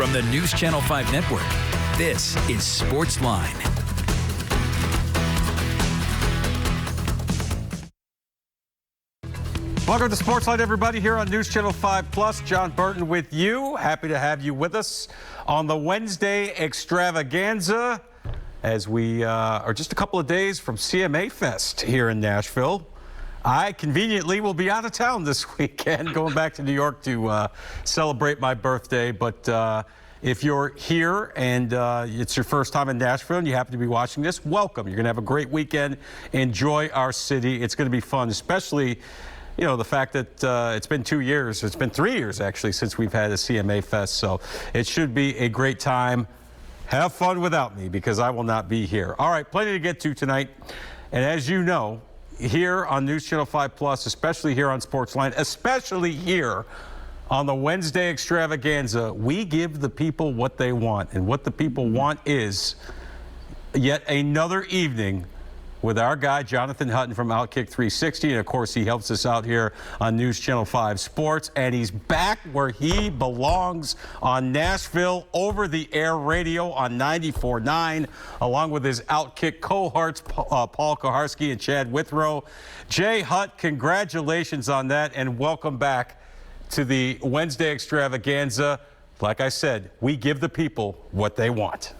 From the News Channel 5 Network, this is SportsLine. Welcome to SportsLine, everybody, here on News Channel 5 Plus. Jon Burton with you. Happy to have you with us on the Wednesday extravaganza as we are just a couple of days from CMA Fest here in Nashville. I conveniently will be out of town this weekend, going back to New York to celebrate my birthday. But if you're here and it's your first time in Nashville and you happen to be watching this, welcome. You're going to have a great weekend. Enjoy our city. It's going to be fun, especially, you know, the fact that it's been 2 years. It's been 3 years, actually, since we've had a CMA Fest. So it should be a great time. Have fun without me because I will not be here. All right, plenty to get to tonight. And as you know, here on News Channel 5 Plus, especially here on SportsLine, especially here on the Wednesday extravaganza, we give the people what they want. And what the people want is yet another evening with our guy, Jonathan Hutton from Outkick 360. And, of course, he helps us out here on News Channel 5 Sports. And he's back where he belongs on Nashville over-the-air radio on 94.9, along with his Outkick cohorts, Paul Koharski and Chad Withrow. Jay Hutt, congratulations on that, and welcome back to the Wednesday extravaganza. Like I said, we give the people what they want.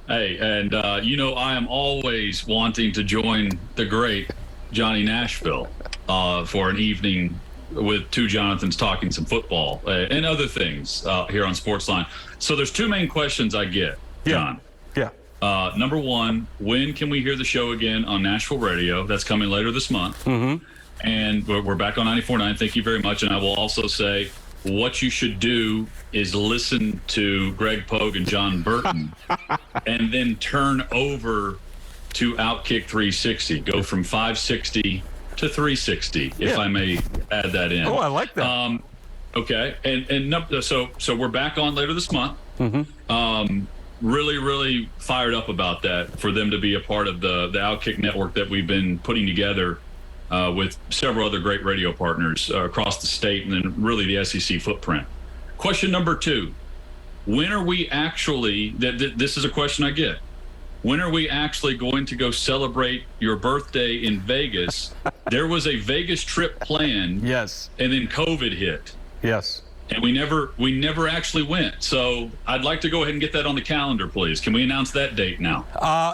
Hey, and you know, I am always wanting to join the great Johnny Nashville for an evening with two Jonathans talking some football and other things here on SportsLine. So there's two main questions I get, John. Yeah. Number one, when can we hear the show again on Nashville radio? That's coming later this month. Mm-hmm. And we're back on 94.9. Thank you very much. And I will also say, what you should do is listen to Greg Pogue and Jon Burton and then turn over to Outkick 360. Go from 560 to 360, if I may add that in. Oh, I like that. Okay. So we're back on later this month. Mm-hmm. Really fired up about that, for them to be a part of the Outkick network that we've been putting together with several other great radio partners across the state and then really the SEC footprint. Question number two, when are we actually, this is a question I get, when are we actually going to go celebrate your birthday in Vegas? There was a Vegas trip planned. Yes. And then COVID hit. Yes. And we never actually went. So I'd like to go ahead and get that on the calendar, please. Can we announce that date now?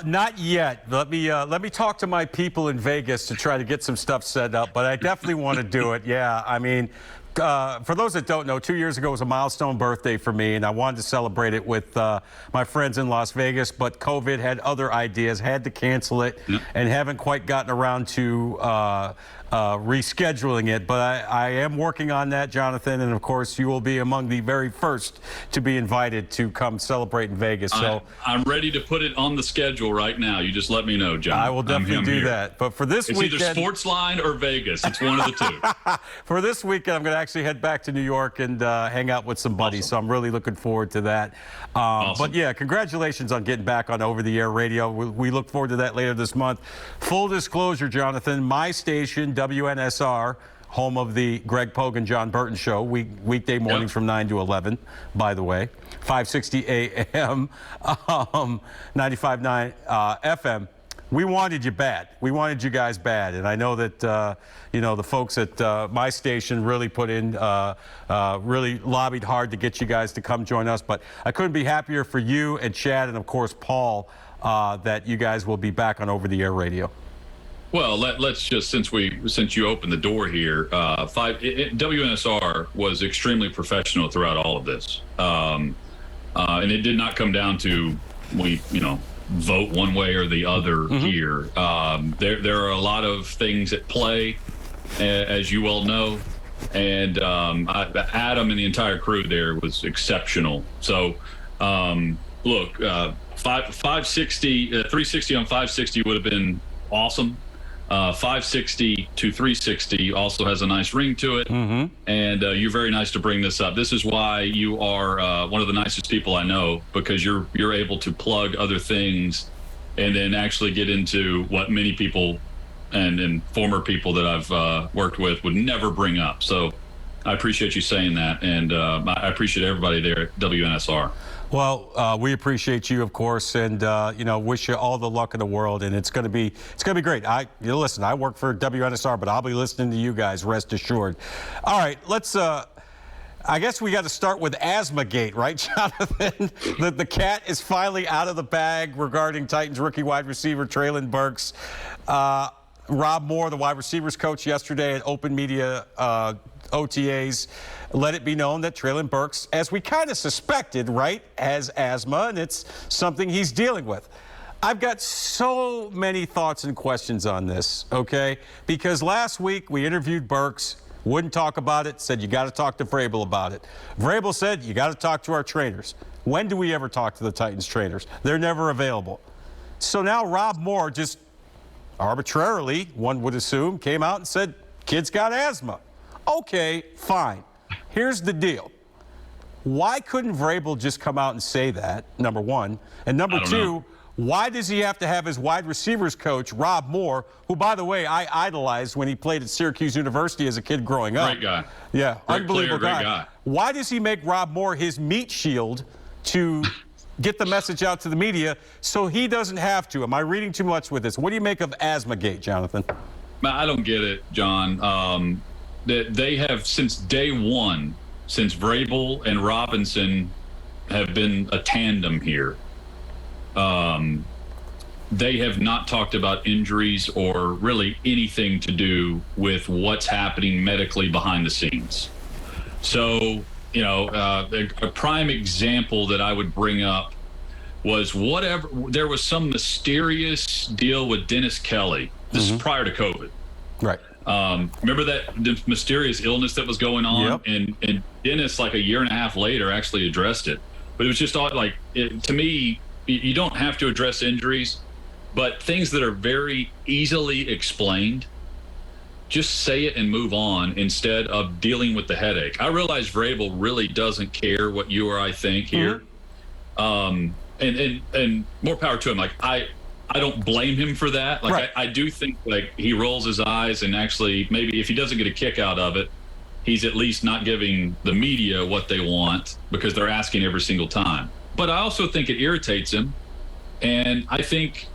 Not yet. Let me talk to my people in Vegas to try to get some stuff set up. But I definitely want to do it. Yeah, I mean, for those that don't know, 2 years ago was a milestone birthday for me, and I wanted to celebrate it with my friends in Las Vegas. But COVID had other ideas, had to cancel it, and haven't quite gotten around to rescheduling it. But I am working on that, Jonathan, and of course you will be among the very first to be invited to come celebrate in Vegas. So I'm ready to put it on the schedule right now. You just let me know, John. I will definitely do that. But for this weekend, it's either SportsLine or Vegas. It's one of the two. For this weekend, I'm going to actually head back to New York and hang out with some buddies. Awesome. So I'm really looking forward to that. Awesome. But yeah, congratulations on getting back on over-the-air radio. We look forward to that later this month. Full disclosure, Jonathan, my station, WNSR, home of the Greg Pogue and Jon Burton show, weekday mornings from 9 to 11, by the way, 560 AM, 95.9 FM. We wanted you bad. We wanted you guys bad. And I know that, you know, the folks at my station really put in, really lobbied hard to get you guys to come join us. But I couldn't be happier for you and Chad and, of course, Paul, that you guys will be back on over-the-air radio. Well, let's just, since you opened the door here, WNSR was extremely professional throughout all of this, and it did not come down to vote one way or the other here. There are a lot of things at play, as you well know, and Adam and the entire crew there was exceptional. So, look, 560, 360 on 560 would have been awesome. 560 to 360 also has a nice ring to it, and you're very nice to bring this up. This is why you are one of the nicest people I know, because you're able to plug other things and then actually get into what many people and former people that I've worked with would never bring up. So I appreciate you saying that, and I appreciate everybody there at WNSR. Well, we appreciate you, of course, and wish you all the luck in the world. And it's going to be great. Listen, I work for WNSR, but I'll be listening to you guys. Rest assured. All right, let's. I guess we got to start with Asthma-gate, right, Jonathan? The cat is finally out of the bag regarding Titans rookie wide receiver Treylon Burks. Rob Moore, the wide receivers coach, yesterday at Open Media OTAs, let it be known that Treylon Burks, as we kind of suspected, right, has asthma, and it's something he's dealing with. I've got so many thoughts and questions on this, okay? Because last week we interviewed Burks, wouldn't talk about it, said you got to talk to Vrabel about it. Vrabel said you got to talk to our trainers. When do we ever talk to the Titans trainers? They're never available. So now Rob Moore just arbitrarily, one would assume, came out and said, kid's got asthma. Okay, fine. Here's the deal. Why couldn't Vrabel just come out and say that, number one? And number two, why does he have to have his wide receivers coach, Rob Moore, who, by the way, I idolized when he played at Syracuse University as a kid growing up. Great guy. Yeah, unbelievable player, guy. great guy. Why does he make Rob Moore his meat shield to get the message out to the media so he doesn't have to? Am I reading too much with this? What do you make of Asthma-gate, Jonathan? I don't get it, John. They have, since day one, since Vrabel and Robinson have been a tandem here, they have not talked about injuries or really anything to do with what's happening medically behind the scenes. So, a prime example that I would bring up was there was some mysterious deal with Dennis Kelly. This is prior to COVID. Right. Remember the mysterious illness that was going on? Yep. And Dennis, like a year and a half later, actually addressed it. But it was just to me, you don't have to address injuries, but things that are very easily explained, just say it and move on instead of dealing with the headache. I realize Vrabel really doesn't care what you or I think here. And more power to him. I don't blame him for that. I do think he rolls his eyes, and actually maybe if he doesn't get a kick out of it, he's at least not giving the media what they want because they're asking every single time. But I also think it irritates him, and I think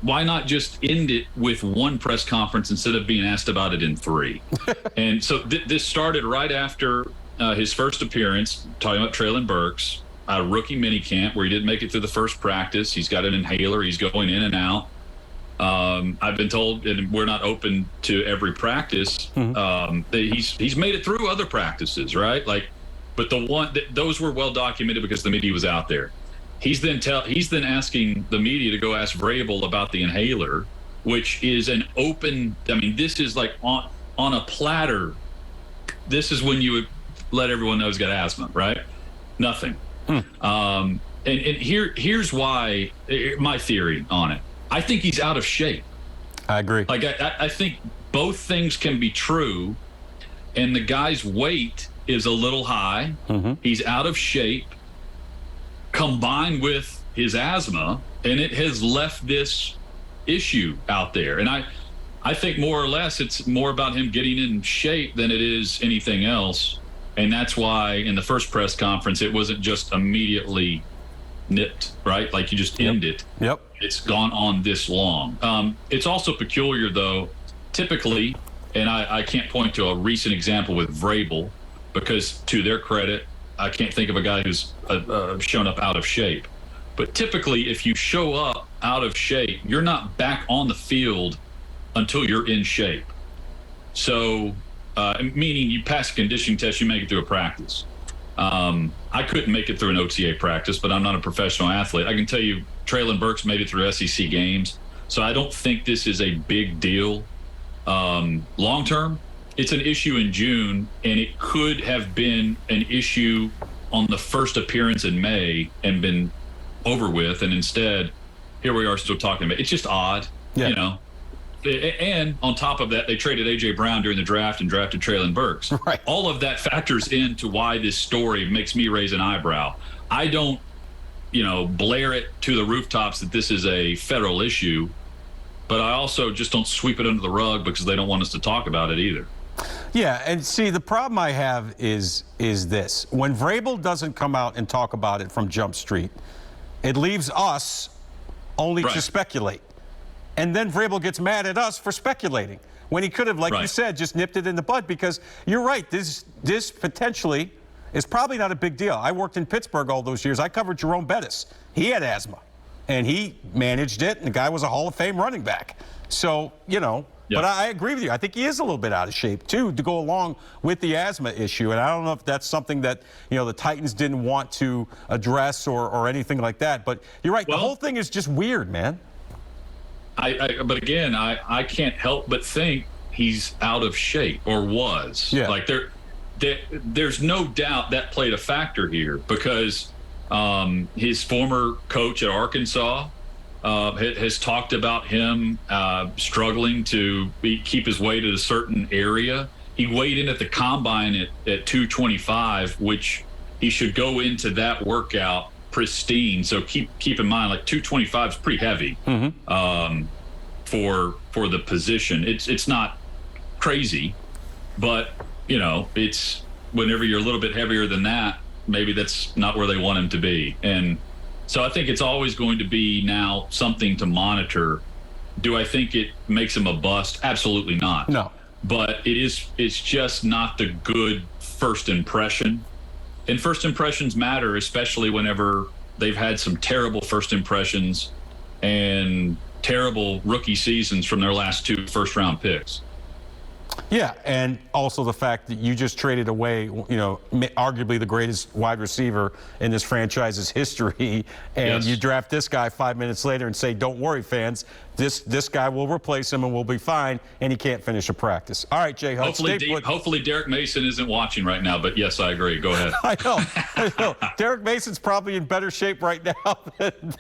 why not just end it with one press conference instead of being asked about it in three? And so this started right after his first appearance, talking about Treylon Burks, a rookie minicamp where he didn't make it through the first practice. He's got an inhaler. He's going in and out. I've been told, and we're not open to every practice, that he's made it through other practices, right? But those were well documented because the media was out there. He's then asking the media to go ask Vrabel about the inhaler, which is an open. I mean, this is like on a platter. This is when you would let everyone know he's got asthma, right? Nothing. And here's why my theory on it. I think he's out of shape. I agree. I think both things can be true, and the guy's weight is a little high. He's out of shape, combined with his asthma, and it has left this issue out there. And I think more or less it's more about him getting in shape than it is anything else. And that's why in the first press conference, it wasn't just immediately nipped, right? Like you just end it. Yep. It's gone on this long. It's also peculiar, though, typically, and I can't point to a recent example with Vrabel because, to their credit, I can't think of a guy who's shown up out of shape. But typically, if you show up out of shape, you're not back on the field until you're in shape. So, meaning you pass a conditioning test, you make it through a practice. I couldn't make it through an OTA practice, but I'm not a professional athlete. I can tell you Treylon Burks made it through SEC games. So I don't think this is a big deal. Long term, it's an issue in June, and it could have been an issue on the first appearance in May and been over with. And instead, here we are still talking about it. It's just odd, you know. And on top of that, they traded A.J. Brown during the draft and drafted Treylon Burks. Right. All of that factors into why this story makes me raise an eyebrow. I don't, blare it to the rooftops that this is a federal issue, but I also just don't sweep it under the rug because they don't want us to talk about it either. Yeah, and see, the problem I have is this. When Vrabel doesn't come out and talk about it from Jump Street, it leaves us only to speculate. And then Vrabel gets mad at us for speculating when he could have, like you said, just nipped it in the bud, because you're right, this potentially is probably not a big deal. I worked in Pittsburgh all those years. I covered Jerome Bettis. He had asthma, and he managed it, and the guy was a Hall of Fame running back. So, you know, but I agree with you. I think he is a little bit out of shape, too, to go along with the asthma issue. And I don't know if that's something that, you know, the Titans didn't want to address or anything like that. But you're right. Well, the whole thing is just weird, man. But again, I can't help but think he's out of shape, or was. Yeah. Like there's no doubt that played a factor here, because his former coach at Arkansas has talked about him struggling to keep his weight at a certain area. He weighed in at the combine at 225, which he should go into that workout pristine. So keep in mind, like 225 is pretty heavy for the position. It's not crazy, but you know, it's whenever you're a little bit heavier than that, maybe that's not where they want him to be. And so I think it's always going to be now something to monitor. Do I think it makes him a bust? Absolutely not. No. But it's just not the good first impression. And first impressions matter, especially whenever they've had some terrible first impressions and terrible rookie seasons from their last 2 first-round picks. Yeah, and also the fact that you just traded away, you know, arguably the greatest wide receiver in this franchise's history, and you draft this guy 5 minutes later and say, don't worry, fans, this guy will replace him and we'll be fine, and he can't finish a practice. All right, Jay Hutton. Hopefully Derek Mason isn't watching right now, but yes, I agree. Go ahead. I know. Derek Mason's probably in better shape right now than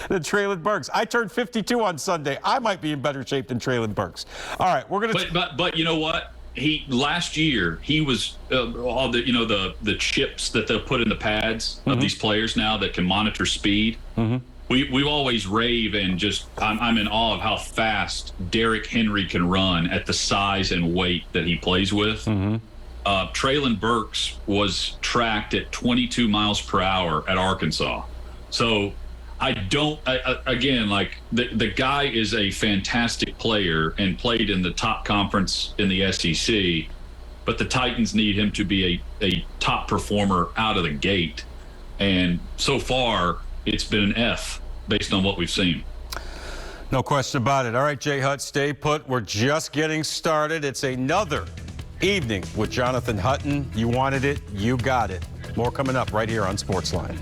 Treylon Burks. I turned 52 on Sunday. I might be in better shape than Treylon Burks. All right, we're going to... But you know what? Last year he was all the chips that they'll put in the pads of these players now that can monitor speed. We always rave and just I'm in awe of how fast Derrick Henry can run at the size and weight that he plays with. Treylon Burks was tracked at 22 miles per hour at Arkansas. So again, like the guy is a fantastic player and played in the top conference in the SEC, but the Titans need him to be a top performer out of the gate. And so far, it's been an F based on what we've seen. No question about it. All right, Jay Hutt, stay put. We're just getting started. It's another evening with Jonathan Hutton. You wanted it, you got it. More coming up right here on SportsLine.